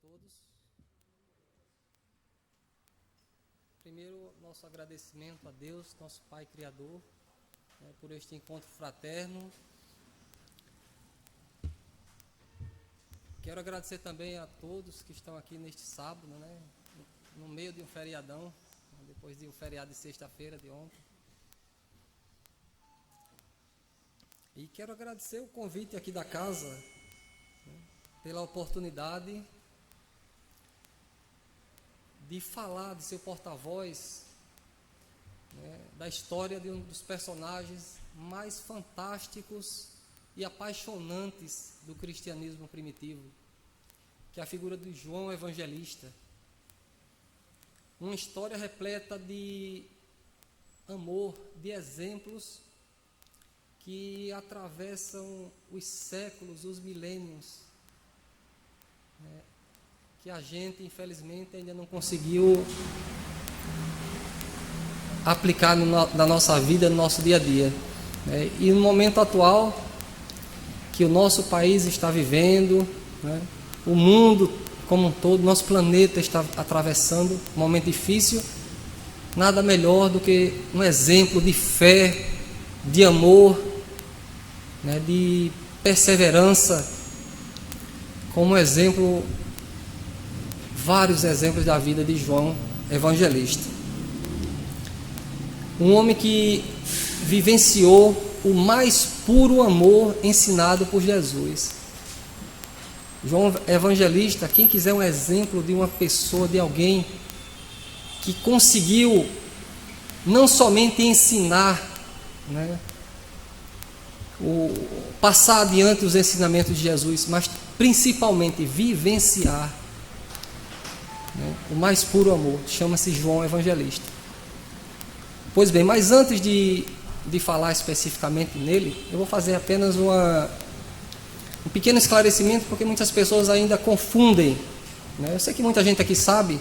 todos. Primeiro, nosso agradecimento a Deus, nosso Pai Criador, por este encontro fraterno. Quero agradecer também a todos que estão aqui neste sábado, no meio de um feriadão, depois de um feriado de sexta-feira de ontem. E quero agradecer o convite aqui da casa, pela oportunidade de falar, de ser porta-voz, da história de um dos personagens mais fantásticos e apaixonantes do cristianismo primitivo, que é a figura de João Evangelista. Uma história repleta de amor, de exemplos que atravessam os séculos, os milênios, que a gente, infelizmente, ainda não conseguiu aplicar na nossa vida, no nosso dia a dia. E no momento atual que o nosso país está vivendo, o mundo como um todo, nosso planeta está atravessando um momento difícil, nada melhor do que um exemplo de fé, de amor, de perseverança, como exemplo, vários exemplos da vida de João Evangelista. Um homem que vivenciou o mais puro amor ensinado por Jesus. João Evangelista, quem quiser um exemplo de uma pessoa, de alguém que conseguiu não somente ensinar, passar adiante os ensinamentos de Jesus, mas principalmente vivenciar o mais puro amor, chama-se João Evangelista. Pois bem, mas antes de falar especificamente nele, eu vou fazer apenas um pequeno esclarecimento, porque muitas pessoas ainda confundem, eu sei que muita gente aqui sabe,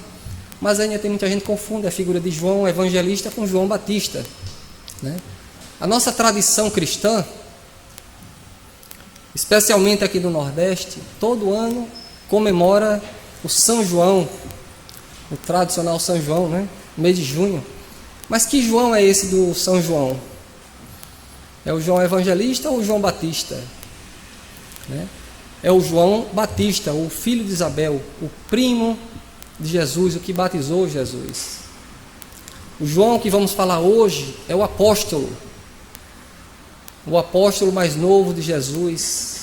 mas ainda tem muita gente que confunde a figura de João Evangelista com João Batista. A nossa tradição cristã, especialmente aqui do Nordeste, todo ano comemora o São João, o tradicional São João, no mês de junho. Mas que João é esse do São João? É o João Evangelista ou o João Batista? É o João Batista, o filho de Isabel, o primo de Jesus, o que batizou Jesus. O João que vamos falar hoje é o apóstolo mais novo de Jesus.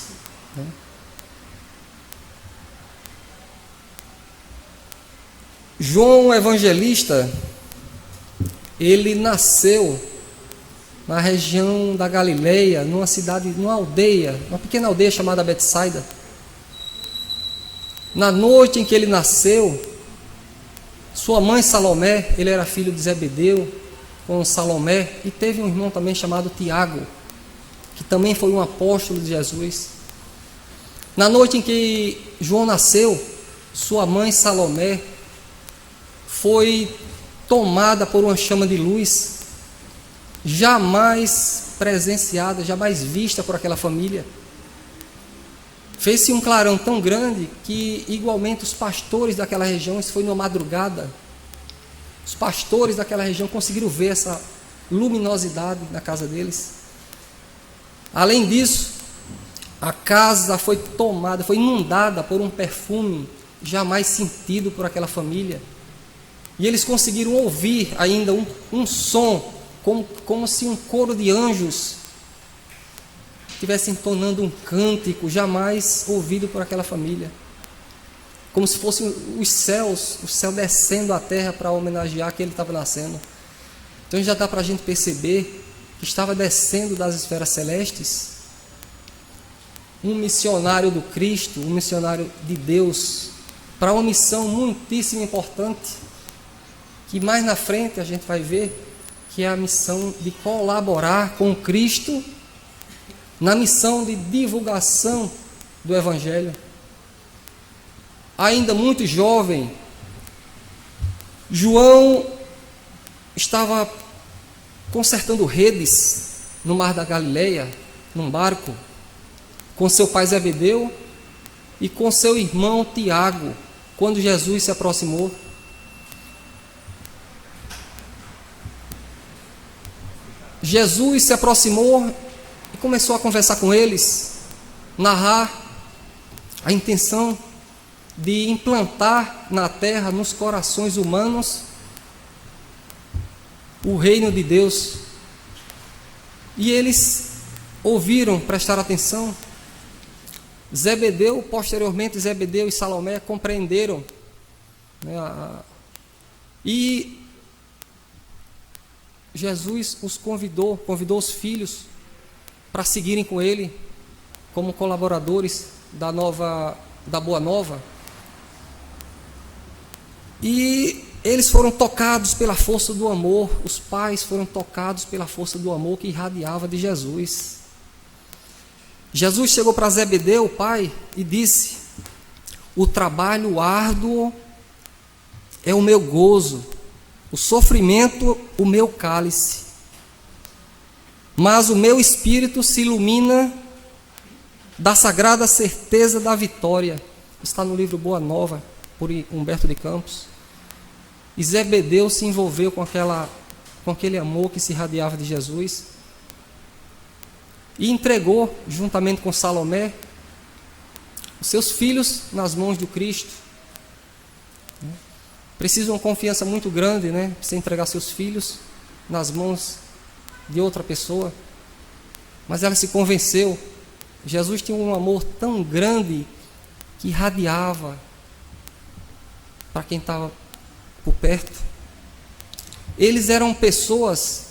João Evangelista, ele nasceu na região da Galileia, numa aldeia, uma pequena aldeia chamada Betsaida. Na noite em que ele nasceu, sua mãe Salomé, ele era filho de Zebedeu com Salomé, e teve um irmão também chamado Tiago, que também foi um apóstolo de Jesus. Na noite em que João nasceu, sua mãe Salomé foi tomada por uma chama de luz, jamais presenciada, jamais vista por aquela família. Fez-se um clarão tão grande que, igualmente, os pastores daquela região, isso foi numa madrugada, os pastores daquela região conseguiram ver essa luminosidade na casa deles. Além disso, a casa foi tomada, foi inundada por um perfume jamais sentido por aquela família. E eles conseguiram ouvir ainda um som, como se um coro de anjos estivesse entonando um cântico jamais ouvido por aquela família. Como se fossem os céus, o céu descendo à terra para homenagear que ele estava nascendo. Então já dá para a gente perceber que estava descendo das esferas celestes um missionário do Cristo, um missionário de Deus, para uma missão muitíssimo importante, que mais na frente a gente vai ver, que é a missão de colaborar com Cristo na missão de divulgação do Evangelho. Ainda muito jovem, João estava consertando redes no mar da Galileia, num barco, com seu pai Zebedeu e com seu irmão Tiago, quando Jesus se aproximou. Jesus se aproximou e começou a conversar com eles, narrar a intenção de implantar na terra, nos corações humanos, o reino de Deus. E eles ouviram, prestaram atenção. Zebedeu, posteriormente Zebedeu e Salomé compreenderam, né, e Jesus os convidou os filhos para seguirem com ele como colaboradores da Boa Nova. E eles foram tocados pela força do amor, os pais foram tocados pela força do amor que irradiava de Jesus. Jesus chegou para Zebedeu, o pai, e disse: o trabalho árduo é o meu gozo, o sofrimento o meu cálice, mas o meu espírito se ilumina da sagrada certeza da vitória. Está no livro Boa Nova, por Humberto de Campos. E Zebedeu se envolveu com aquele amor que se irradiava de Jesus e entregou, juntamente com Salomé, os seus filhos nas mãos do Cristo. Precisa de uma confiança muito grande, né? Você entregar seus filhos nas mãos de outra pessoa. Mas ela se convenceu. Jesus tinha um amor tão grande que irradiava para quem estava por perto. Eles eram pessoas,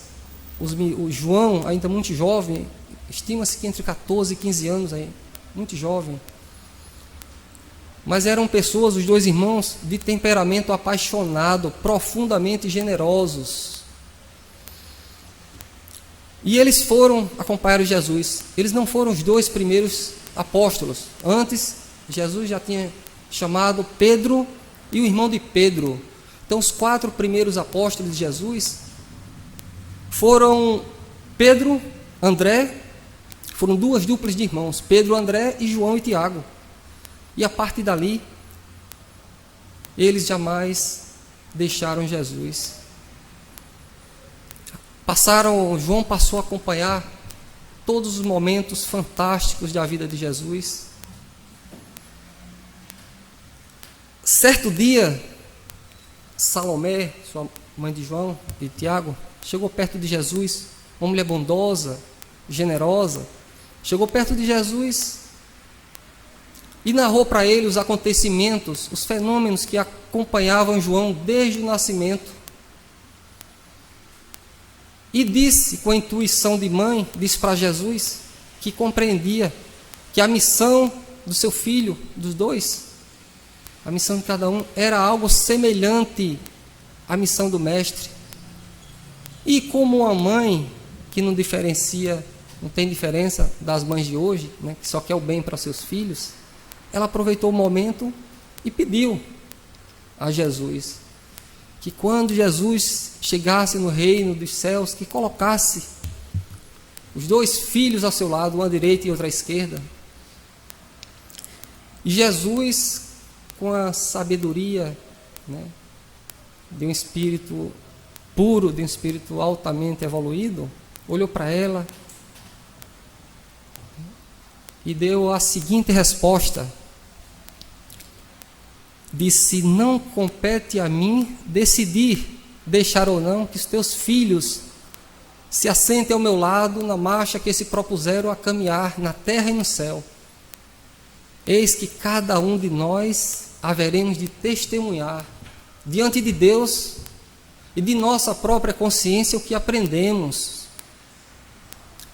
o João, ainda muito jovem, estima-se que entre 14 e 15 anos, aí, muito jovem. Mas eram pessoas, os dois irmãos, de temperamento apaixonado, profundamente generosos. E eles foram acompanhar Jesus. Eles não foram os dois primeiros apóstolos. Antes, Jesus já tinha chamado Pedro e o irmão de Pedro. Então, os 4 primeiros apóstolos de Jesus foram Pedro, André, foram 2 duplas de irmãos, Pedro, André e João e Tiago. E a partir dali, eles jamais deixaram Jesus. João passou a acompanhar todos os momentos fantásticos da vida de Jesus. Certo dia, Salomé, sua mãe de João e Tiago, chegou perto de Jesus, uma mulher bondosa, generosa, chegou perto de Jesus e narrou para ele os acontecimentos, os fenômenos que acompanhavam João desde o nascimento. E disse, com a intuição de mãe, disse para Jesus que compreendia que a missão do seu filho, dos dois, a missão de cada um, era algo semelhante à missão do mestre. E como uma mãe que não diferencia, não tem diferença das mães de hoje, né, que só quer o bem para seus filhos, ela aproveitou o momento e pediu a Jesus que quando Jesus chegasse no reino dos céus, que colocasse os 2 filhos ao seu lado, uma à direita e outra à esquerda. E Jesus, com a sabedoria, né, de um espírito puro, de um espírito altamente evoluído, olhou para ela e deu a seguinte resposta: disse: não compete a mim decidir, deixar ou não, que os teus filhos se assentem ao meu lado na marcha que se propuseram a caminhar na terra e no céu. Eis que cada um de nós haveremos de testemunhar diante de Deus e de nossa própria consciência o que aprendemos.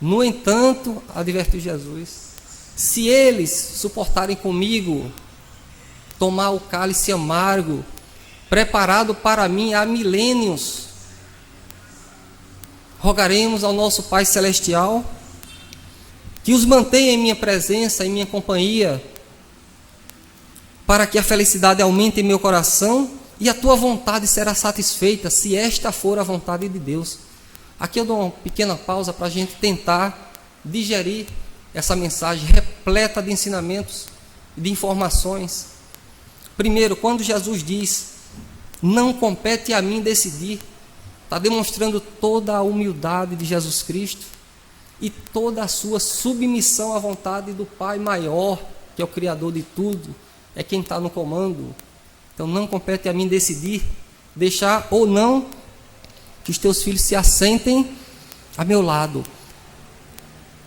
No entanto, advertiu Jesus, se eles suportarem comigo tomar o cálice amargo, preparado para mim há milênios, rogaremos ao nosso Pai Celestial que os mantenha em minha presença, em minha companhia, para que a felicidade aumente em meu coração e a tua vontade será satisfeita, se esta for a vontade de Deus. Aqui eu dou uma pequena pausa para a gente tentar digerir essa mensagem repleta de ensinamentos e de informações. Primeiro, quando Jesus diz, não compete a mim decidir, está demonstrando toda a humildade de Jesus Cristo e toda a sua submissão à vontade do Pai maior, que é o Criador de tudo, é quem está no comando. Então não compete a mim decidir, deixar ou não que os teus filhos se assentem a meu lado,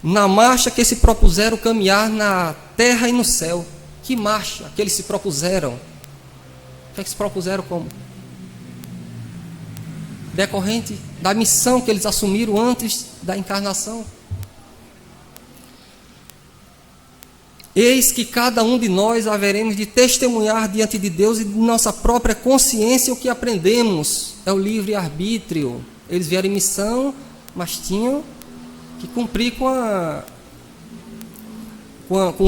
na marcha que se propuseram caminhar na terra e no céu. Que marcha que eles se propuseram? O que é que se propuseram como? Decorrente da missão que eles assumiram antes da encarnação. Eis que cada um de nós haveremos de testemunhar diante de Deus e de nossa própria consciência o que aprendemos. É o livre-arbítrio. Eles vieram em missão, mas tinham que cumprir com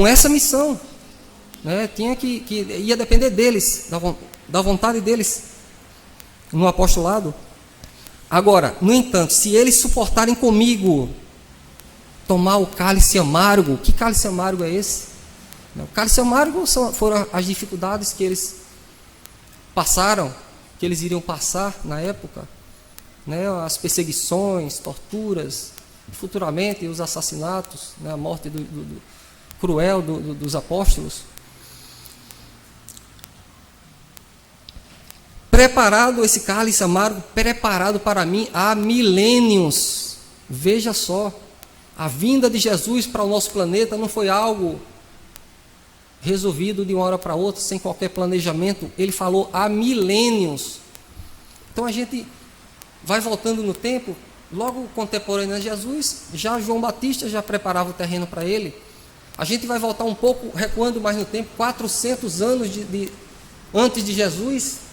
essa missão. Tinha que ia depender deles, da vontade deles no apostolado. Agora, no entanto, se eles suportarem comigo tomar o cálice amargo, que cálice amargo é esse? O cálice amargo foram as dificuldades que eles passaram, que eles iriam passar na época, as perseguições, torturas, futuramente os assassinatos, a morte cruel dos apóstolos. Preparado esse cálice amargo, preparado para mim há milênios. Veja só, a vinda de Jesus para o nosso planeta não foi algo resolvido de uma hora para outra, sem qualquer planejamento. Ele falou há milênios. Então a gente vai voltando no tempo, logo contemporâneo a Jesus, já João Batista já preparava o terreno para ele. A gente vai voltar um pouco, recuando mais no tempo, 400 anos antes de Jesus,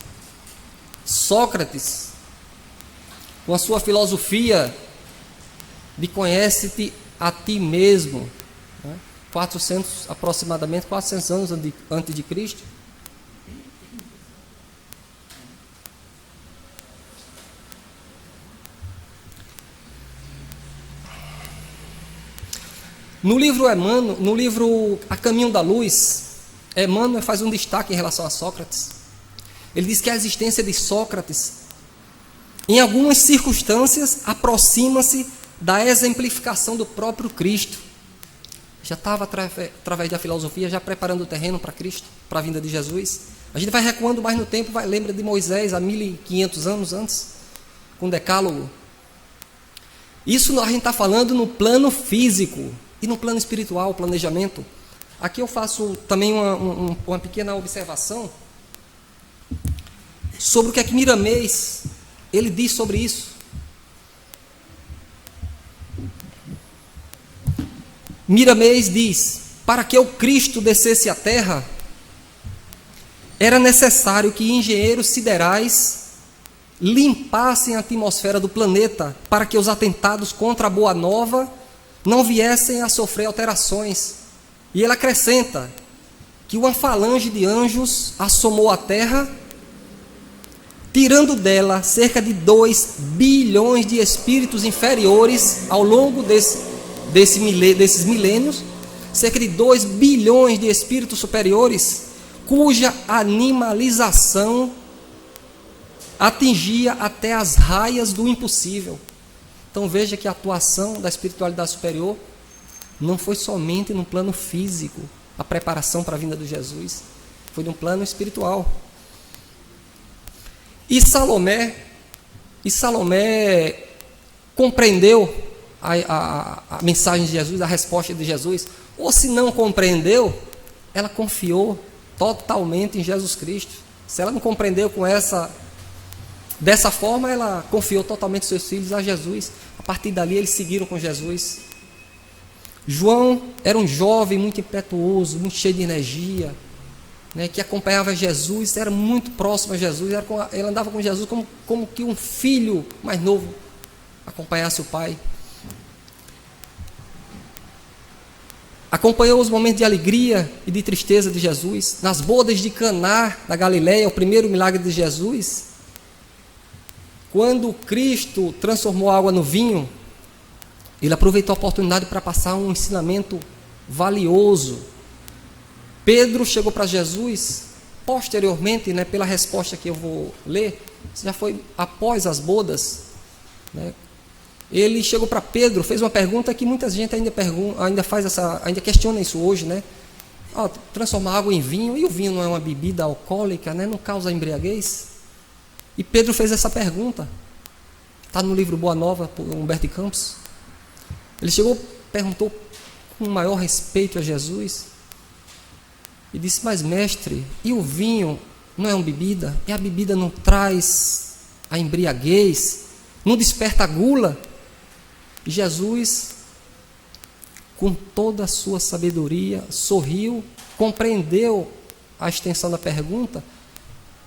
Sócrates, com a sua filosofia de conhece-te a ti mesmo, aproximadamente 400 anos antes de Cristo. No livro Emmanuel, no livro A Caminho da Luz, Emmanuel faz um destaque em relação a Sócrates. Ele diz que a existência de Sócrates, em algumas circunstâncias, aproxima-se da exemplificação do próprio Cristo. Já estava, através da filosofia, já preparando o terreno para Cristo, para a vinda de Jesus. A gente vai recuando mais no tempo, lembra de Moisés, há 1500 anos antes, com o Decálogo. Isso a gente está falando no plano físico e no plano espiritual, planejamento. Aqui eu faço também uma pequena observação sobre o que é que Miramês ele diz sobre isso. Miramês diz: para que o Cristo descesse à terra, era necessário que engenheiros siderais limpassem a atmosfera do planeta para que os atentados contra a Boa Nova não viessem a sofrer alterações. E ele acrescenta que uma falange de anjos assomou a terra, tirando dela cerca de 2 bilhões de espíritos inferiores ao longo desses milênios, cerca de 2 bilhões de espíritos superiores, cuja animalização atingia até as raias do impossível. Então veja que a atuação da espiritualidade superior não foi somente no plano físico, a preparação para a vinda de Jesus, foi no plano espiritual. E Salomé compreendeu a mensagem de Jesus, a resposta de Jesus, ou se não compreendeu, ela confiou totalmente em Jesus Cristo. Se ela não compreendeu dessa forma, ela confiou totalmente seus filhos a Jesus. A partir dali eles seguiram com Jesus. João era um jovem muito impetuoso, muito cheio de energia, que acompanhava Jesus, era muito próximo a Jesus, ele andava com Jesus como que um filho mais novo acompanhasse o pai. Acompanhou os momentos de alegria e de tristeza de Jesus. Nas bodas de Caná, da Galileia, o primeiro milagre de Jesus, quando Cristo transformou a água no vinho, ele aproveitou a oportunidade para passar um ensinamento valioso. Pedro chegou para Jesus posteriormente, né, pela resposta que eu vou ler, já foi após as bodas, né, ele chegou para Pedro, fez uma pergunta que muita gente ainda questiona isso hoje, né? Transformar água em vinho, e o vinho não é uma bebida alcoólica, né? Não causa embriaguez? E Pedro fez essa pergunta, está no livro Boa Nova, por Humberto de Campos. Ele chegou, perguntou com o maior respeito a Jesus, e disse: mas mestre, e o vinho não é uma bebida? E a bebida não traz a embriaguez? Não desperta a gula? E Jesus, com toda a sua sabedoria, sorriu, compreendeu a extensão da pergunta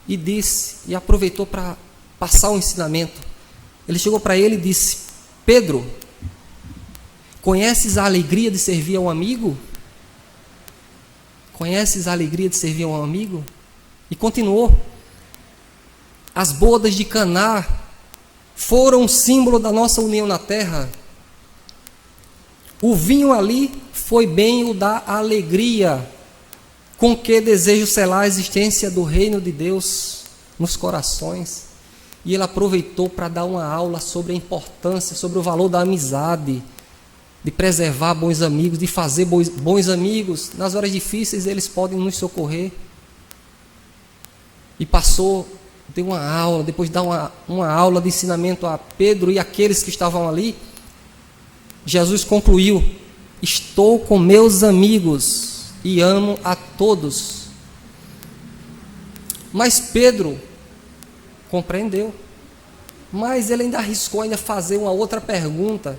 e disse, e aproveitou para passar o ensinamento. Ele chegou para ele e disse: Pedro, conheces a alegria de servir a um amigo? Conheces a alegria de servir a um amigo? E continuou: as bodas de Caná foram um símbolo da nossa união na terra. O vinho ali foi bem o da alegria, com que desejo selar a existência do reino de Deus nos corações. E ele aproveitou para dar uma aula sobre a importância, sobre o valor da amizade, de preservar bons amigos, de fazer bons amigos. Nas horas difíceis eles podem nos socorrer. E deu uma aula, depois de dar uma aula de ensinamento a Pedro e aqueles que estavam ali, Jesus concluiu: estou com meus amigos e amo a todos. Mas Pedro compreendeu, mas ele ainda arriscou fazer uma outra pergunta,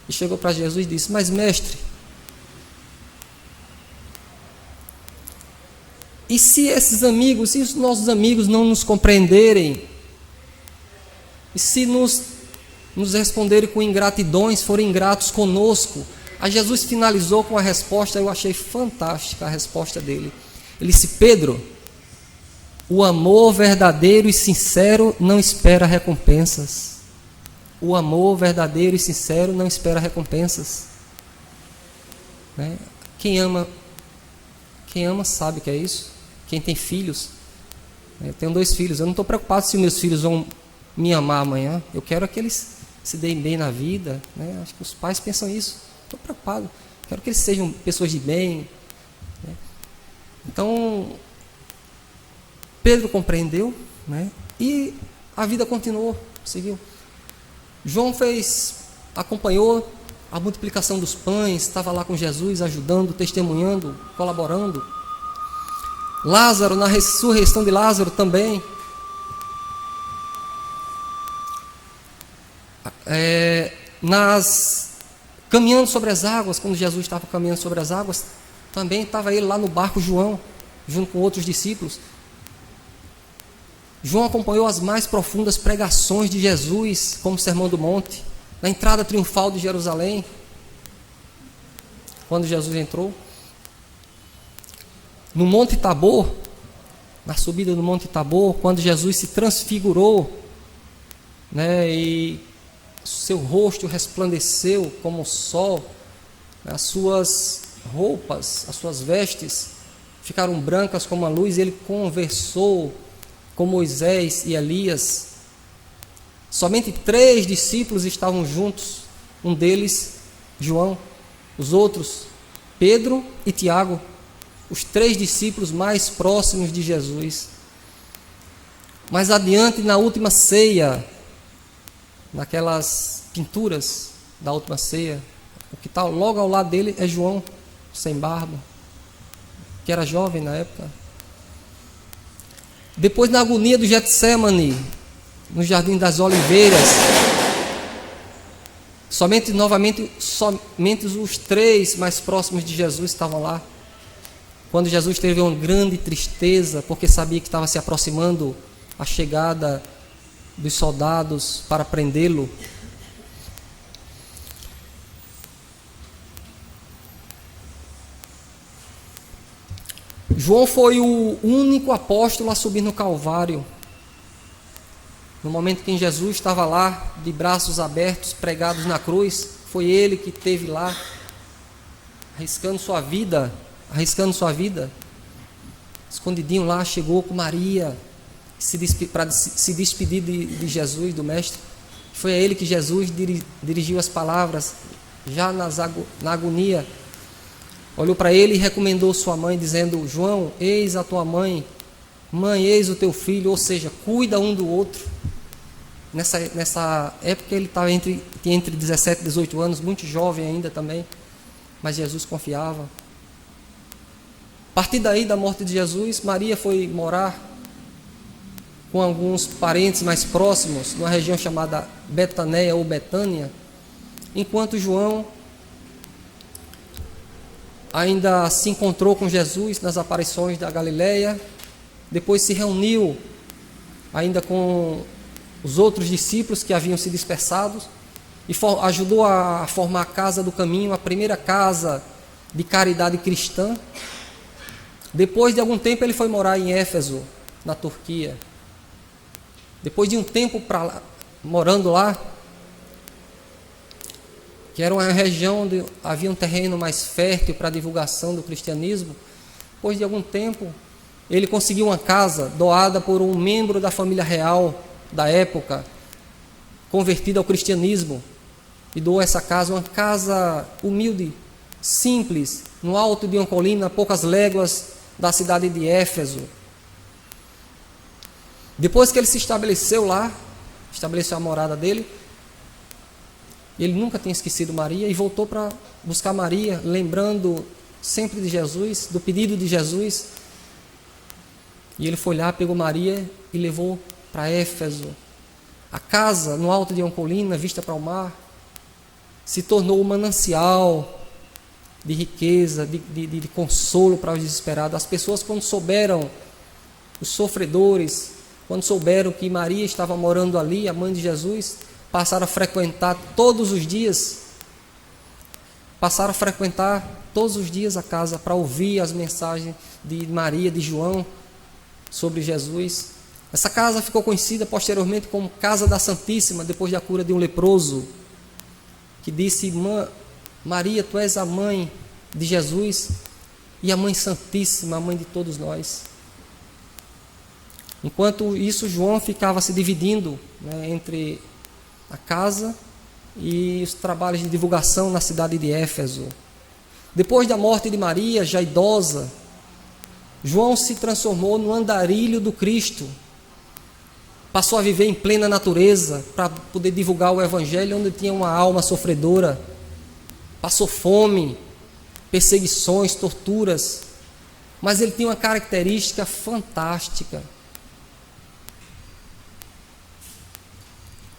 e chegou para Jesus e disse: mas mestre, e se esses amigos, se os nossos amigos não nos compreenderem, e se nos responderem com ingratidões, forem ingratos conosco? Aí Jesus finalizou com a resposta, eu achei fantástica a resposta dele. Ele disse: Pedro, o amor verdadeiro e sincero não espera recompensas. O amor verdadeiro e sincero não espera recompensas. Né? Quem ama sabe o que é isso. Quem tem filhos, eu tenho 2 filhos, eu não estou preocupado se meus filhos vão me amar amanhã. Eu quero que eles se deem bem na vida, né? Acho que os pais pensam isso. Estou preocupado, quero que eles sejam pessoas de bem, né? Então Pedro compreendeu, né? E a vida continuou, seguiu. João acompanhou a multiplicação dos pães, estava lá com Jesus, ajudando, testemunhando, colaborando. Lázaro, na ressurreição de Lázaro também. Caminhando sobre as águas, quando Jesus estava caminhando sobre as águas, também estava ele lá no barco João, junto com outros discípulos. João acompanhou as mais profundas pregações de Jesus, como o Sermão do Monte, na entrada triunfal de Jerusalém, quando Jesus entrou. No Monte Tabor, na subida do Monte Tabor, quando Jesus se transfigurou, né, e seu rosto resplandeceu como o sol, as suas roupas, as suas vestes ficaram brancas como a luz, e ele conversou com Moisés e Elias. Somente 3 discípulos estavam juntos, um deles João, os outros Pedro e Tiago, os 3 discípulos mais próximos de Jesus. Mais adiante, na última ceia, naquelas pinturas da última ceia, o que está logo ao lado dele é João, sem barba, que era jovem na época. Depois, na agonia do Getsêmani, no Jardim das Oliveiras, somente os 3 mais próximos de Jesus estavam lá. Quando Jesus teve uma grande tristeza, porque sabia que estava se aproximando a chegada dos soldados para prendê-lo. João foi o único apóstolo a subir no Calvário. No momento em que Jesus estava lá, de braços abertos, pregados na cruz, foi ele que esteve lá, arriscando sua vida. escondidinho lá, chegou com Maria para se despedir de Jesus, do Mestre. Foi a ele que Jesus dirigiu as palavras, já na agonia. Olhou para ele e recomendou sua mãe, dizendo: João, eis a tua mãe, mãe, eis o teu filho. Ou seja, cuida um do outro. Nessa época ele tinha entre 17 e 18 anos, muito jovem ainda também, mas Jesus confiava. A partir daí, da morte de Jesus, Maria foi morar com alguns parentes mais próximos, numa região chamada Betaneia ou Betânia, enquanto João ainda se encontrou com Jesus nas aparições da Galileia, depois se reuniu ainda com os outros discípulos que haviam se dispersado e ajudou a formar a Casa do Caminho, a primeira casa de caridade cristã. Depois de algum tempo ele foi morar em Éfeso, na Turquia. Depois de um tempo morando lá, que era uma região onde havia um terreno mais fértil para a divulgação do cristianismo, depois de algum tempo ele conseguiu uma casa doada por um membro da família real da época, convertido ao cristianismo, e doou essa casa, uma casa humilde, simples, no alto de uma colina, a poucas léguas da cidade de Éfeso. Depois que ele se estabeleceu lá, estabeleceu a morada dele, ele nunca tinha esquecido Maria e voltou para buscar Maria, lembrando sempre de Jesus, do pedido de Jesus. E ele foi lá, pegou Maria e levou para Éfeso. A casa, no alto de uma colina, vista para o mar, se tornou um manancial de riqueza, de consolo para os desesperados. As pessoas, quando souberam, os sofredores, quando souberam que Maria estava morando ali, a mãe de Jesus, passaram a frequentar todos os dias a casa para ouvir as mensagens de Maria, de João, sobre Jesus. Essa casa ficou conhecida posteriormente como Casa da Santíssima, depois da cura de um leproso, que disse: Maria, tu és a mãe de Jesus e a mãe santíssima, a mãe de todos nós. Enquanto isso, João ficava se dividindo, entre a casa e os trabalhos de divulgação na cidade de Éfeso. Depois da morte de Maria, já idosa, João se transformou no andarilho do Cristo. Passou a viver em plena natureza para poder divulgar o Evangelho onde tinha uma alma sofredora. Passou fome, perseguições, torturas, mas ele tinha uma característica fantástica.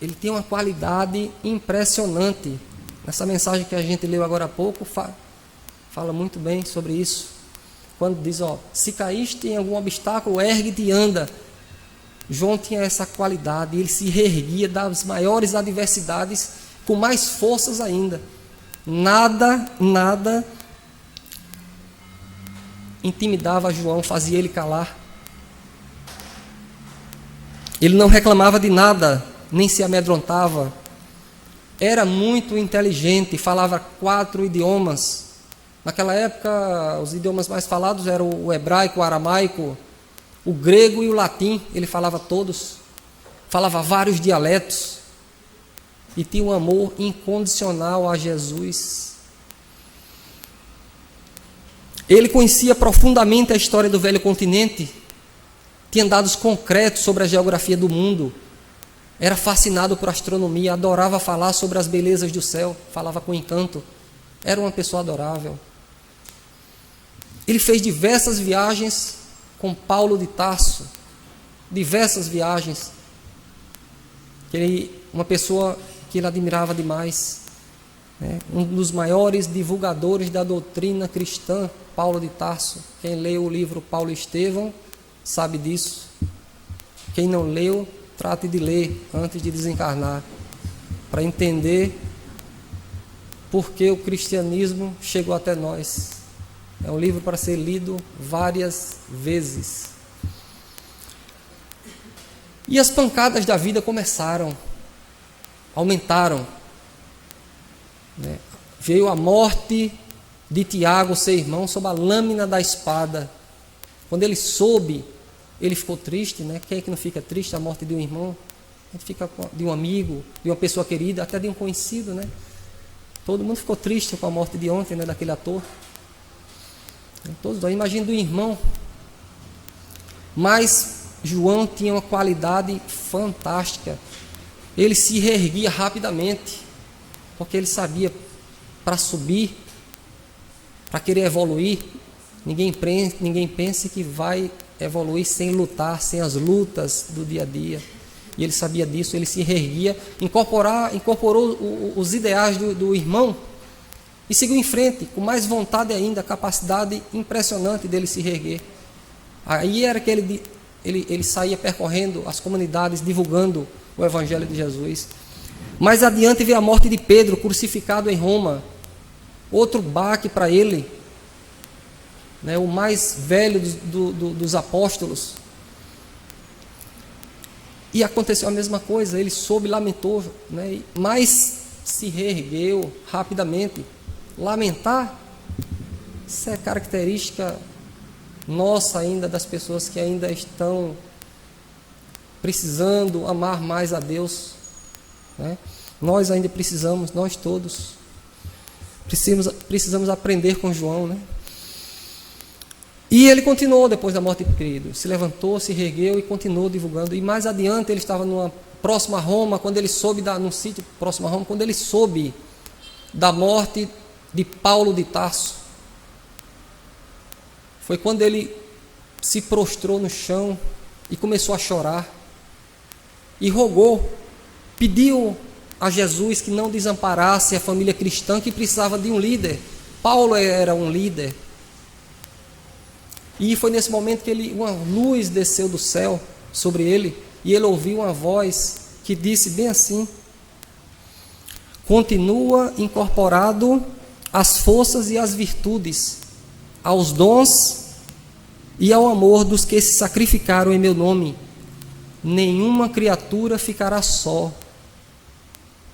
Ele tem uma qualidade impressionante. Nessa mensagem que a gente leu agora há pouco, fala muito bem sobre isso. Quando diz, se caíste em algum obstáculo, ergue-te e anda. João tinha essa qualidade, ele se reerguia das maiores adversidades com mais forças ainda. Nada intimidava João, fazia ele calar. Ele não reclamava de nada, nem se amedrontava. Era muito inteligente, falava 4 idiomas. Naquela época, os idiomas mais falados eram o hebraico, o aramaico, o grego e o latim. Ele falava todos, falava vários dialetos e tinha um amor incondicional a Jesus. Ele conhecia profundamente a história do velho continente, tinha dados concretos sobre a geografia do mundo, era fascinado por astronomia, adorava falar sobre as belezas do céu, falava com encanto, era uma pessoa adorável. Ele fez diversas viagens com Paulo de Tarso, diversas viagens, uma pessoa que ele admirava demais, um dos maiores divulgadores da doutrina cristã, Paulo de Tarso. Quem leu o livro Paulo e Estevão sabe disso. Quem não leu, trate de ler antes de desencarnar, para entender por que o cristianismo chegou até nós. É um livro para ser lido várias vezes. E as pancadas da vida aumentaram. Veio a morte de Tiago, seu irmão, sob a lâmina da espada. Quando ele soube, ele ficou triste, né? Quem é que não fica triste a morte de um irmão? A gente fica de um amigo, de uma pessoa querida, até de um conhecido, né? Todo mundo ficou triste com a morte de ontem, né, daquele ator. Todos nós, imagina do irmão. Mas João tinha uma qualidade fantástica. Ele se reerguia rapidamente, porque ele sabia, para subir, para querer evoluir, ninguém pense que vai evoluir sem lutar, sem as lutas do dia a dia. E ele sabia disso, ele se reerguia, incorporou os ideais do irmão e seguiu em frente, com mais vontade ainda, a capacidade impressionante dele se reerguer. Aí era que ele saía percorrendo as comunidades, divulgando o Evangelho de Jesus. Mais adiante veio a morte de Pedro, crucificado em Roma. Outro baque para ele, né, o mais velho dos apóstolos. E aconteceu a mesma coisa, ele soube, lamentou, né, mas se reergueu rapidamente. Lamentar, isso é característica nossa ainda, das pessoas que ainda estão precisando amar mais a Deus, né? Nós ainda precisamos, nós todos precisamos aprender com João, né? E ele continuou depois da morte de Pedro, se levantou, se reergueu e continuou divulgando. E mais adiante ele estava numa próxima a Roma, quando ele soube num sítio próximo a Roma, quando ele soube da morte de Paulo de Tarso. Foi quando ele se prostrou no chão e começou a chorar e rogou, pediu a Jesus que não desamparasse a família cristã, que precisava de um líder. Paulo era um líder. E foi nesse momento que uma luz desceu do céu sobre ele, e ele ouviu uma voz que disse bem assim: continua incorporado às forças e às virtudes, aos dons e ao amor dos que se sacrificaram em meu nome. Nenhuma criatura ficará só,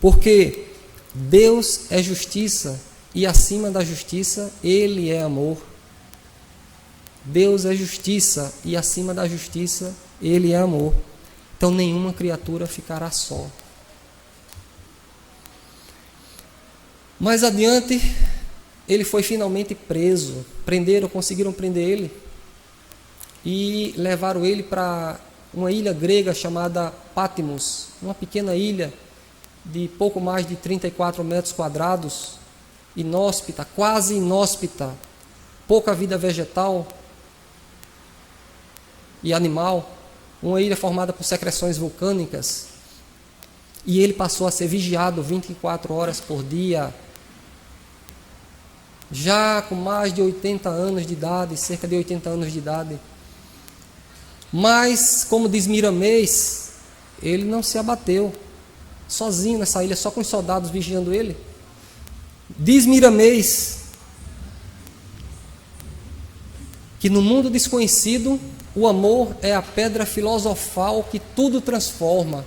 porque Deus é justiça, e acima da justiça Ele é amor. Deus é justiça, e acima da justiça Ele é amor. Então nenhuma criatura ficará só. Mais adiante, ele foi finalmente preso. Conseguiram prender ele e levaram ele para uma ilha grega chamada Patmos, uma pequena ilha de pouco mais de 34 metros quadrados, inóspita, quase inóspita, pouca vida vegetal e animal, uma ilha formada por secreções vulcânicas. E ele passou a ser vigiado 24 horas por dia, já com mais de 80 anos de idade, cerca de 80 anos de idade. Mas, como diz Miramês, ele não se abateu, sozinho nessa ilha, só com os soldados vigiando ele. Diz Miramês que no mundo desconhecido, o amor é a pedra filosofal que tudo transforma.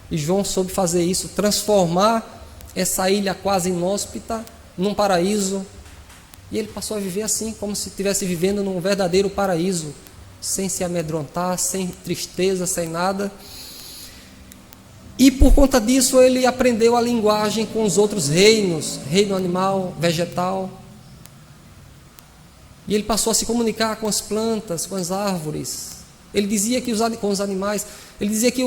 E João soube fazer isso, transformar essa ilha quase inóspita num paraíso. E ele passou a viver assim, como se estivesse vivendo num verdadeiro paraíso, sem se amedrontar, sem tristeza, sem nada. E por conta disso ele aprendeu a linguagem com os outros reinos, reino animal, vegetal. E ele passou a se comunicar com as plantas, com as árvores. Ele dizia que com os animais, ele dizia que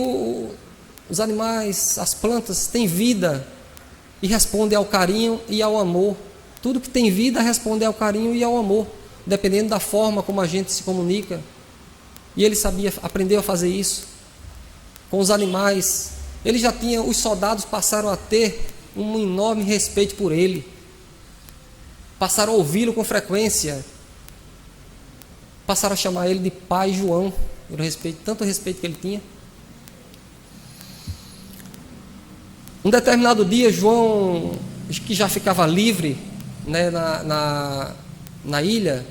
os animais, as plantas têm vida e respondem ao carinho e ao amor. Tudo que tem vida responde ao carinho e ao amor, dependendo da forma como a gente se comunica. E ele aprendeu a fazer isso com os animais. Os soldados passaram a ter um enorme respeito por ele, passaram a ouvi-lo com frequência, passaram a chamar ele de Pai João, pelo tanto respeito que ele tinha. Um determinado dia, João, que já ficava livre, né, na ilha,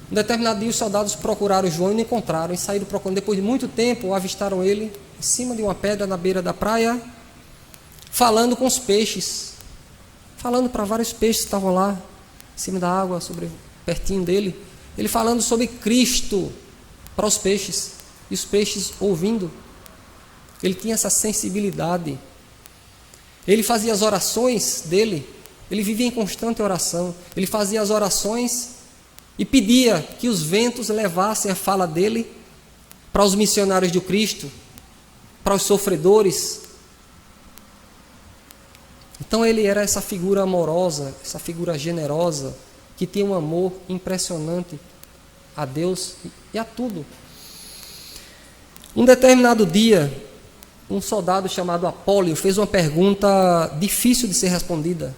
um determinado dia os soldados procuraram João e não encontraram, e saíram procurando. Depois de muito tempo, avistaram ele em cima de uma pedra na beira da praia, falando com os peixes, falando para vários peixes que estavam lá, em cima da água, pertinho dele. Ele falando sobre Cristo para os peixes, e os peixes ouvindo. Ele tinha essa sensibilidade. Ele fazia as orações dele, ele vivia em constante oração. Ele fazia as orações e pedia que os ventos levassem a fala dele para os missionários de Cristo, para os sofredores. Então ele era essa figura amorosa, essa figura generosa, que tinha um amor impressionante a Deus e a tudo. Um determinado dia, um soldado chamado Apólio fez uma pergunta difícil de ser respondida,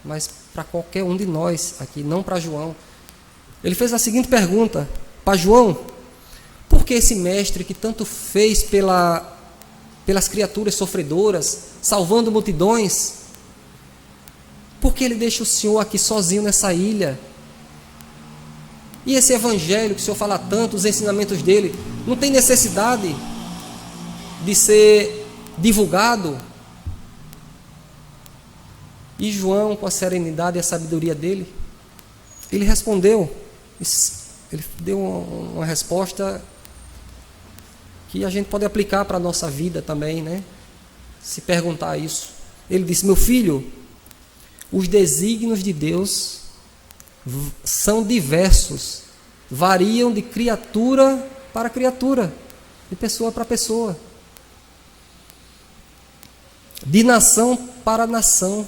mas para qualquer um de nós aqui, não para João. Ele fez a seguinte pergunta para João: por que esse mestre que tanto fez pelas criaturas sofredoras, salvando multidões, por que ele deixa o Senhor aqui sozinho nessa ilha? E esse evangelho que o Senhor fala tanto, os ensinamentos dele, não tem necessidade de ser divulgado? E João, com a serenidade e a sabedoria dele, ele respondeu, ele deu uma resposta que a gente pode aplicar para a nossa vida também, né? Se perguntar isso. Ele disse: meu filho, os desígnios de Deus são diversos, variam de criatura para criatura, de pessoa para pessoa, de nação para nação.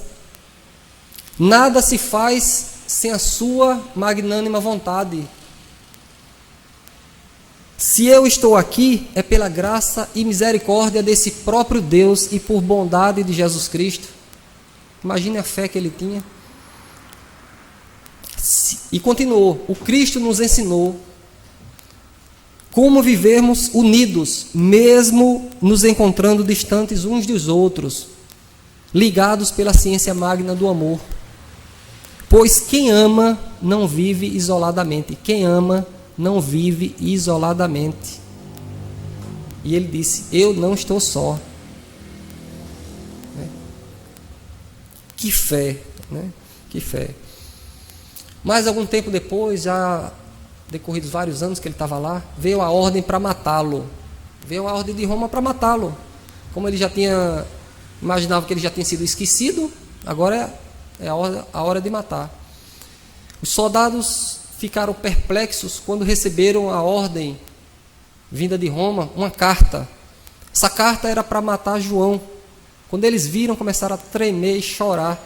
Nada se faz sem a sua magnânima vontade. Se eu estou aqui, é pela graça e misericórdia desse próprio Deus e por bondade de Jesus Cristo. Imagine a fé que ele tinha. E continuou: o Cristo nos ensinou como vivermos unidos, mesmo nos encontrando distantes uns dos outros, ligados pela ciência magna do amor. Pois quem ama não vive isoladamente. Quem ama não vive isoladamente. E ele disse: eu não estou só. Que fé, né? Que fé. Mas algum tempo depois, já decorridos vários anos que ele estava lá, veio a ordem para matá-lo. Veio a ordem de Roma para matá-lo. Como ele já tinha, imaginava que ele já tinha sido esquecido, agora é a hora de matar. Os soldados ficaram perplexos quando receberam a ordem vinda de Roma, uma carta. Essa carta era para matar João. Quando eles viram, começaram a tremer e chorar,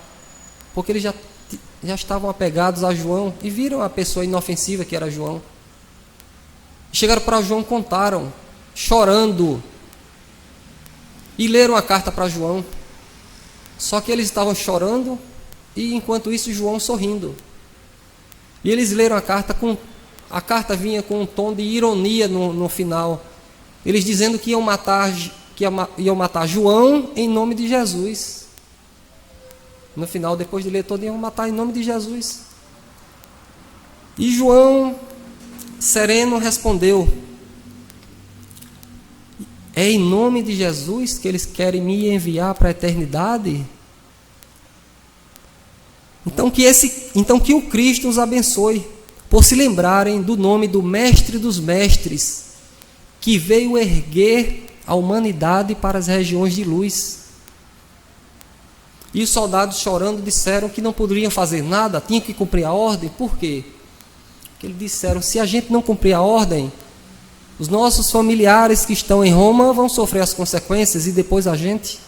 porque eles já estavam apegados a João e viram a pessoa inofensiva que era João. Chegaram para João, contaram, chorando, e leram a carta para João. Só que eles estavam chorando e, enquanto isso, João sorrindo. E eles leram a carta, a carta vinha com um tom de ironia no final. Eles dizendo que iam matar João em nome de Jesus. No final, depois de ler todo, iam matar em nome de Jesus. E João, sereno, respondeu: é em nome de Jesus que eles querem me enviar para a eternidade? Então que o Cristo os abençoe, por se lembrarem do nome do Mestre dos Mestres, que veio erguer a humanidade para as regiões de luz. E os soldados, chorando, disseram que não poderiam fazer nada, tinham que cumprir a ordem. Por quê? Porque eles disseram: se a gente não cumprir a ordem, os nossos familiares que estão em Roma vão sofrer as consequências, e depois a gente.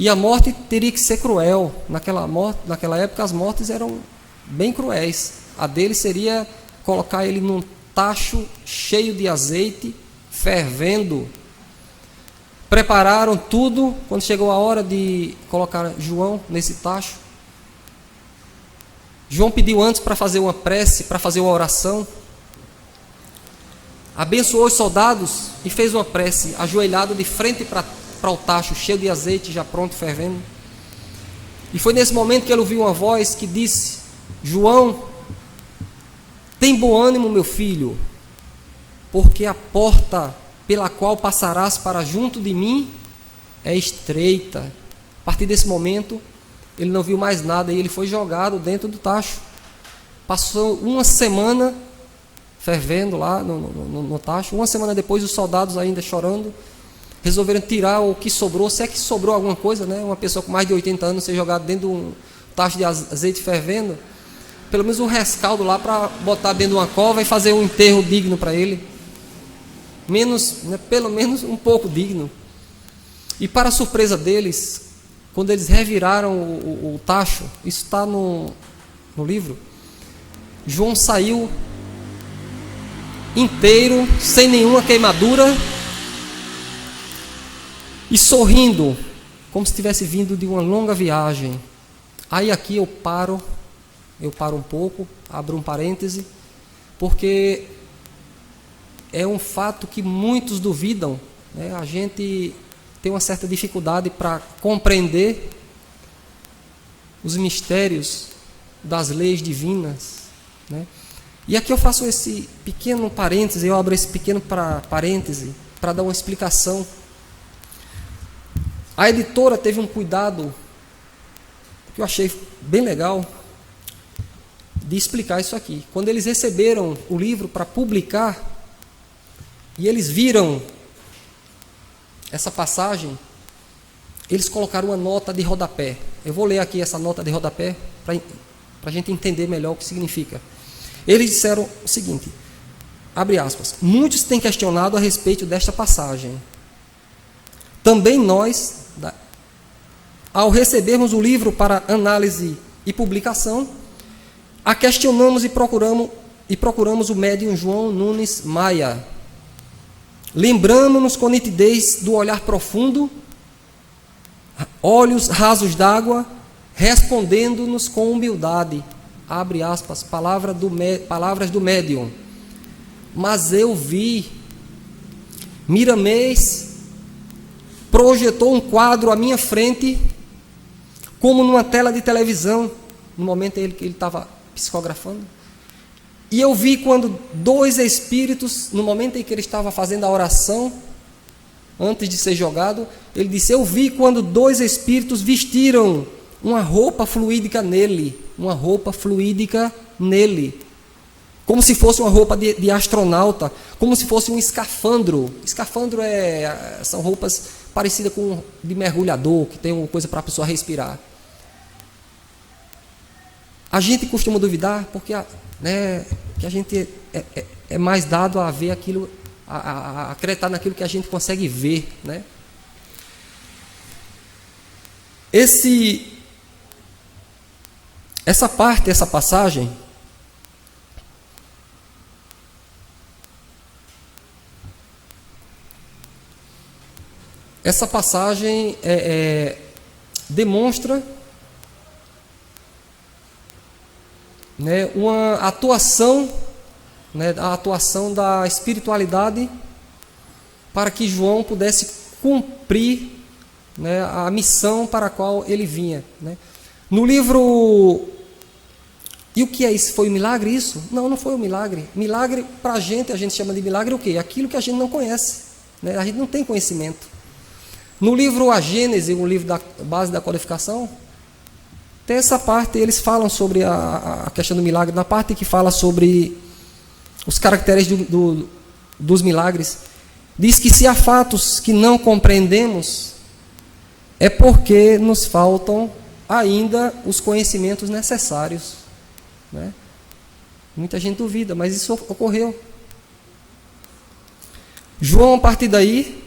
E a morte teria que ser cruel. Naquela época as mortes eram bem cruéis. A dele seria colocar ele num tacho cheio de azeite, fervendo. Prepararam tudo. Quando chegou a hora de colocar João nesse tacho, João pediu antes para fazer uma prece, para fazer uma oração. Abençoou os soldados e fez uma prece, ajoelhado de frente para o tacho, cheio de azeite, já pronto, fervendo. E foi nesse momento que ele ouviu uma voz que disse: João, tem bom ânimo, meu filho, porque a porta pela qual passarás para junto de mim é estreita. A partir desse momento, ele não viu mais nada e ele foi jogado dentro do tacho. Passou uma semana fervendo lá no tacho. Uma semana depois, os soldados ainda chorando, resolveram tirar o que sobrou, se é que sobrou alguma coisa, né? Uma pessoa com mais de 80 anos ser jogada dentro de um tacho de azeite fervendo, pelo menos um rescaldo lá para botar dentro de uma cova e fazer um enterro digno para ele. Pelo menos um pouco digno. E para a surpresa deles, quando eles reviraram o tacho, isso está no livro, João saiu inteiro, sem nenhuma queimadura e sorrindo, como se tivesse vindo de uma longa viagem. Aí aqui eu paro um pouco, abro um parêntese, porque é um fato que muitos duvidam, né? A gente tem uma certa dificuldade para compreender os mistérios das leis divinas, né? E aqui eu faço esse pequeno parêntese, eu abro esse pequeno parêntese para dar uma explicação. A editora teve um cuidado que eu achei bem legal de explicar isso aqui. Quando eles receberam o livro para publicar e eles viram essa passagem, eles colocaram uma nota de rodapé. Eu vou ler aqui essa nota de rodapé para a gente entender melhor o que significa. Eles disseram o seguinte, abre aspas, muitos têm questionado a respeito desta passagem. Também nós, ao recebermos o livro para análise e publicação, a questionamos e procuramos o médium João Nunes Maia. Lembramos-nos com nitidez do olhar profundo, olhos rasos d'água, respondendo-nos com humildade. Abre aspas, palavras do médium. Mas eu vi, Miramês projetou um quadro à minha frente, como numa tela de televisão, no momento em que ele estava psicografando. E eu vi quando dois espíritos, no momento em que ele estava fazendo a oração, antes de ser jogado, ele disse, eu vi quando dois espíritos vestiram uma roupa fluídica nele, como se fosse uma roupa de astronauta, como se fosse um escafandro. Escafandro são roupas parecidas com de mergulhador, que tem uma coisa para a pessoa respirar. A gente costuma duvidar porque que a gente é mais dado a ver aquilo, a acreditar naquilo que a gente consegue ver, né? Essa passagem, demonstra, né, uma atuação, né, a atuação da espiritualidade para que João pudesse cumprir, né, a missão para a qual ele vinha, né? No livro... E o que é isso? Foi um milagre isso? Não, não foi um milagre. Milagre para a gente chama de milagre o quê? Aquilo que a gente não conhece, né? A gente não tem conhecimento. No livro A Gênese, o livro da base da codificação, tem essa parte, eles falam sobre a questão do milagre, na parte que fala sobre os caracteres dos milagres. Diz que se há fatos que não compreendemos, é porque nos faltam ainda os conhecimentos necessários, né? Muita gente duvida, mas isso ocorreu. João, a partir daí,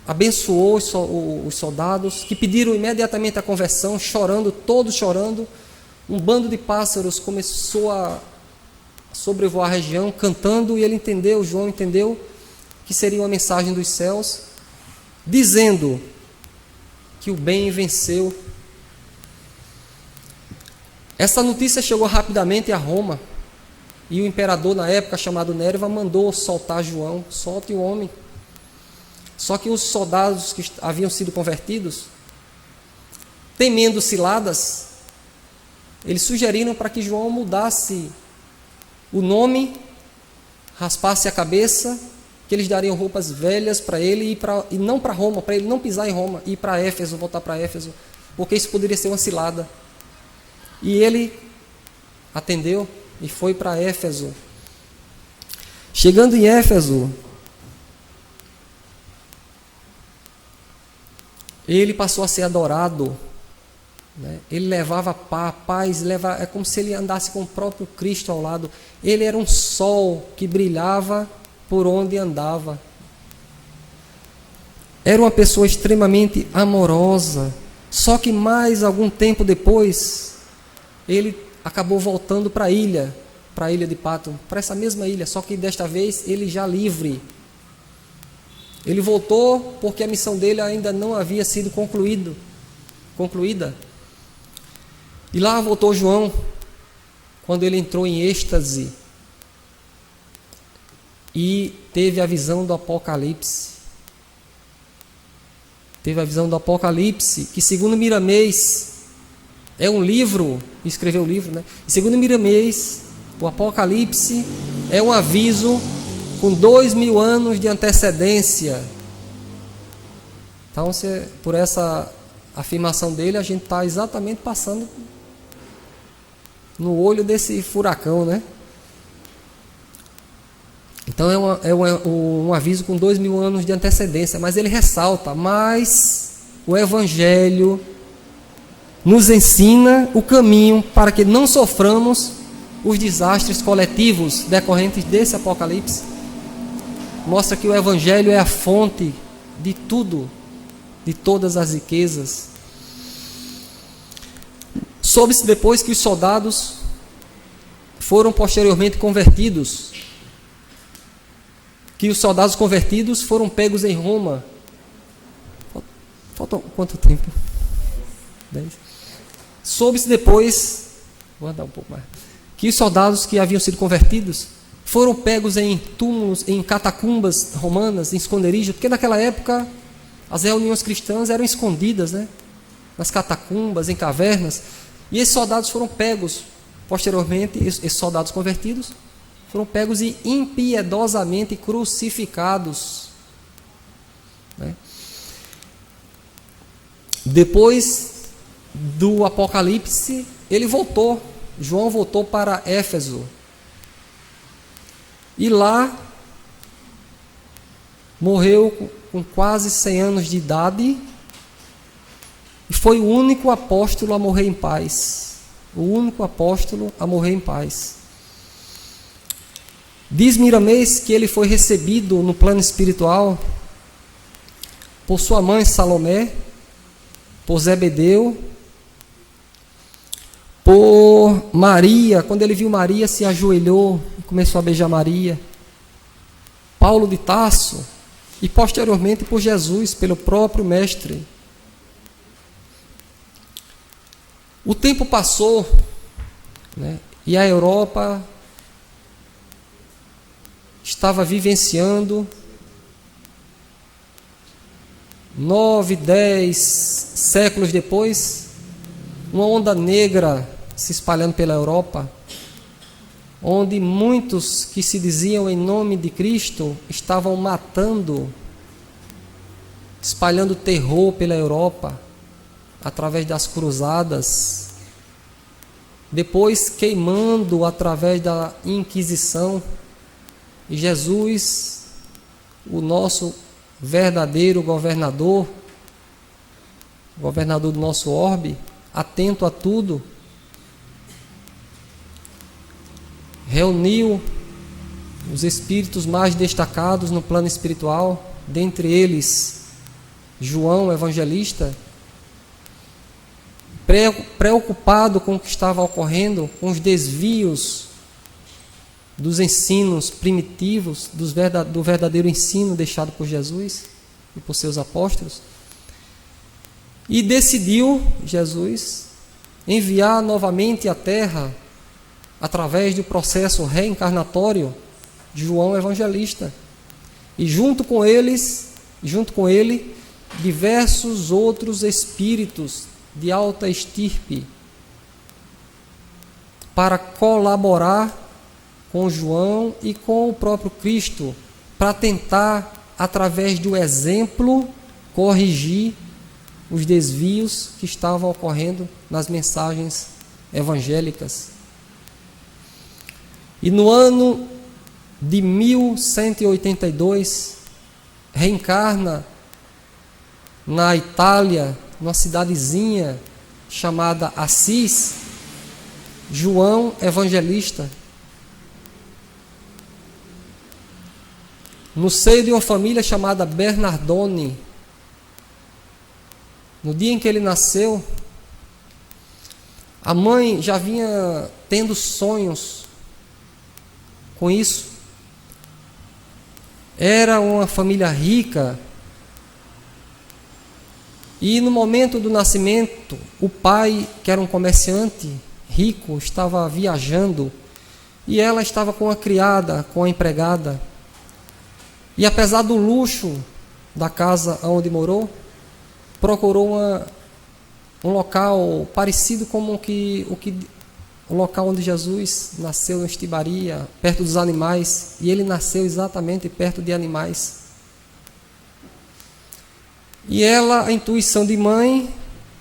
abençoou os soldados, que pediram imediatamente a conversão, chorando, todos chorando. Um bando de pássaros começou a sobrevoar a região, cantando, e João entendeu que seria uma mensagem dos céus, dizendo que o bem venceu. Essa notícia chegou rapidamente a Roma, e o imperador, na época, chamado Nérva, mandou soltar João, solte o homem. Só que os soldados que haviam sido convertidos, temendo ciladas, eles sugeriram para que João mudasse o nome, raspasse a cabeça, que eles dariam roupas velhas para ele e não para Roma, para ele não pisar em Roma, ir para Éfeso, voltar para Éfeso, porque isso poderia ser uma cilada. E ele atendeu, e foi para Éfeso. Chegando em Éfeso, ele passou a ser adorado, né? Ele levava paz, é como se ele andasse com o próprio Cristo ao lado. Ele era um sol que brilhava por onde andava. Era uma pessoa extremamente amorosa. Só que mais algum tempo depois, ele acabou voltando para a ilha de Pátimos, para essa mesma ilha, só que desta vez ele já livre. Ele voltou porque a missão dele ainda não havia sido concluída. E lá voltou João, quando ele entrou em êxtase e teve a visão do Apocalipse. Teve a visão do Apocalipse, que segundo Miramês, é um livro, escreveu o livro, né? E segundo Miramês, o Apocalipse é um aviso com 2000 anos de antecedência. Então, por essa afirmação dele, a gente está exatamente passando no olho desse furacão, né? Então é um aviso com 2000 anos de antecedência, mas ele ressalta, mas o Evangelho nos ensina o caminho para que não soframos os desastres coletivos decorrentes desse Apocalipse. Mostra que o Evangelho é a fonte de tudo, de todas as riquezas. Soube-se depois que os soldados foram posteriormente convertidos, que os soldados convertidos foram pegos em Roma. Falta quanto tempo? 10. Soube-se depois, vou andar um pouco mais, que os soldados que haviam sido convertidos foram pegos em túmulos, em catacumbas romanas, em esconderijo, porque naquela época as reuniões cristãs eram escondidas, né? Nas catacumbas, em cavernas, e esses soldados foram pegos, posteriormente, esses soldados convertidos, foram pegos e impiedosamente crucificados, né? Depois do Apocalipse, João voltou para Éfeso, e lá morreu com quase 100 anos de idade, e foi o único apóstolo a morrer em paz. O único apóstolo a morrer em paz. Diz Miramês que ele foi recebido no plano espiritual por sua mãe Salomé, por Zebedeu, por Maria. Quando ele viu Maria, se ajoelhou e começou a beijar Maria. Paulo de Tarso, e posteriormente por Jesus, pelo próprio Mestre. O tempo passou, né, e a Europa estava vivenciando 9, 10 séculos depois, uma onda negra se espalhando pela Europa, onde muitos que se diziam em nome de Cristo estavam matando, espalhando terror pela Europa, através das cruzadas, depois queimando através da Inquisição. E Jesus, o nosso verdadeiro governador do nosso orbe, atento a tudo, reuniu os espíritos mais destacados no plano espiritual, dentre eles João Evangelista, preocupado com o que estava ocorrendo, com os desvios dos ensinos primitivos, do verdadeiro ensino deixado por Jesus e por seus apóstolos, e decidiu, Jesus, enviar novamente à Terra, através do processo reencarnatório de João Evangelista, e junto com ele, diversos outros espíritos de alta estirpe, para colaborar com João e com o próprio Cristo, para tentar, através do exemplo, corrigir os desvios que estavam ocorrendo nas mensagens evangélicas. E no ano de 1182, reencarna na Itália, numa cidadezinha chamada Assis, João Evangelista, no seio de uma família chamada Bernardoni. No dia em que ele nasceu, a mãe já vinha tendo sonhos com isso. Era uma família rica. E no momento do nascimento, o pai, que era um comerciante rico, estava viajando. E ela estava com a criada, com a empregada. E apesar do luxo da casa onde morou, procurou um local parecido como o local onde Jesus nasceu, em Estibaria, perto dos animais. E ele nasceu exatamente perto de animais. E ela, a intuição de mãe,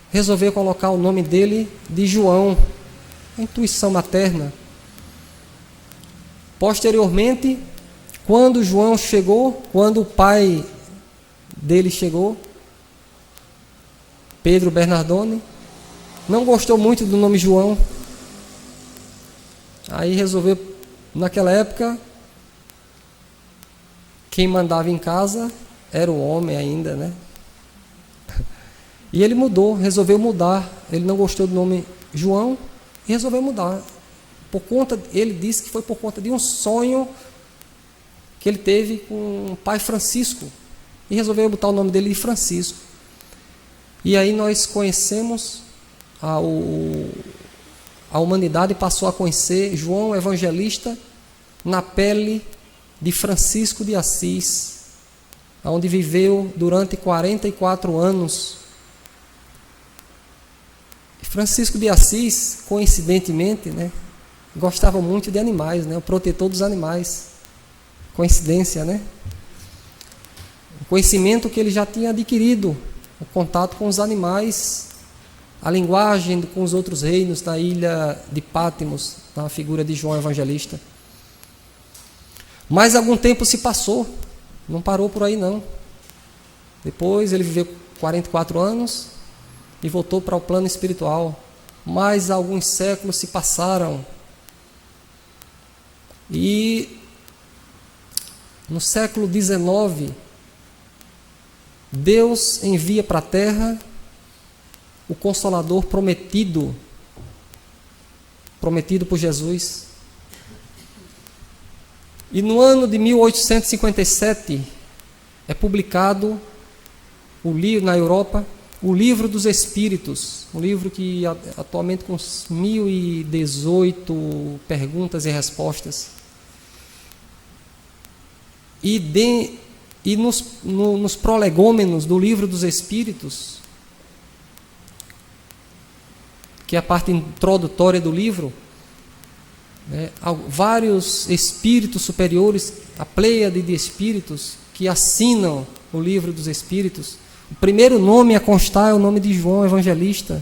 resolveu colocar o nome dele de João, a intuição materna. Posteriormente, quando João chegou, quando o pai dele chegou, Pedro Bernardoni, não gostou muito do nome João. Aí resolveu, naquela época, quem mandava em casa era o homem ainda, né? E ele resolveu mudar. Ele não gostou do nome João e resolveu mudar. Ele disse que foi por conta de um sonho que ele teve com o pai Francisco. E resolveu botar o nome dele de Francisco. E aí nós conhecemos, a humanidade passou a conhecer João Evangelista na pele de Francisco de Assis, onde viveu durante 44 anos. Francisco de Assis, coincidentemente, né, gostava muito de animais, né, o protetor dos animais. Coincidência, né? O conhecimento que ele já tinha adquirido, o contato com os animais, a linguagem com os outros reinos da ilha de Pátimos, na figura de João Evangelista. Mas algum tempo se passou, não parou por aí não. Depois ele viveu 44 anos e voltou para o plano espiritual. Mais alguns séculos se passaram. E no século XIX, Deus envia para a Terra o Consolador prometido por Jesus. E no ano de 1857 é publicado na Europa o Livro dos Espíritos, um livro que atualmente com 1018 perguntas e respostas. E nos prolegômenos do Livro dos Espíritos, que é a parte introdutória do livro, né, vários espíritos superiores, a pleiade de espíritos que assinam o Livro dos Espíritos. O primeiro nome a constar é o nome de João Evangelista,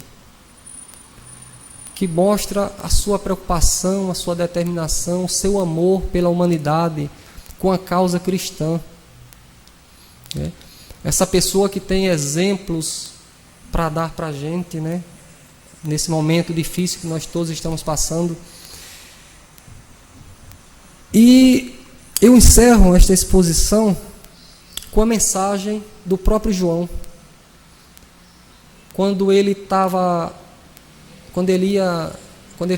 que mostra a sua preocupação, a sua determinação, o seu amor pela humanidade, com a causa cristã. Essa pessoa que tem exemplos para dar para a gente, né, nesse momento difícil que nós todos estamos passando. E eu encerro esta exposição com a mensagem do próprio João, quando ele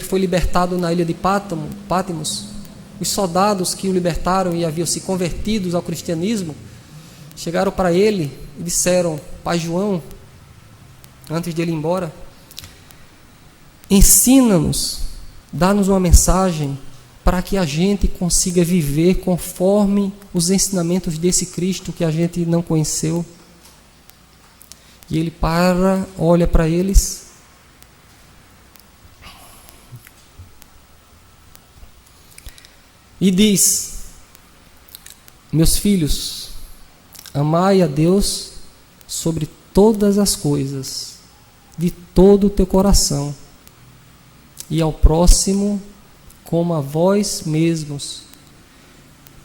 foi libertado na ilha de Pátimos. Os soldados que o libertaram e haviam se convertidos ao cristianismo chegaram para ele e disseram: Pai João, antes de ele ir embora, ensina-nos, dá-nos uma mensagem para que a gente consiga viver conforme os ensinamentos desse Cristo que a gente não conheceu. E ele olha para eles e diz: meus filhos, amai a Deus sobre todas as coisas, de todo o teu coração, e ao próximo como a vós mesmos.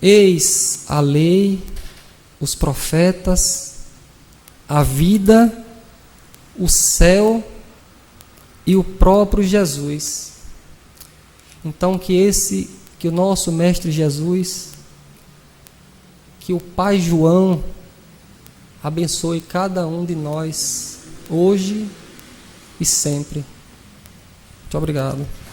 Eis a lei, os profetas, a vida, o céu e o próprio Jesus. Então que o nosso Mestre Jesus, que o Pai João abençoe cada um de nós, hoje e sempre. Muito obrigado.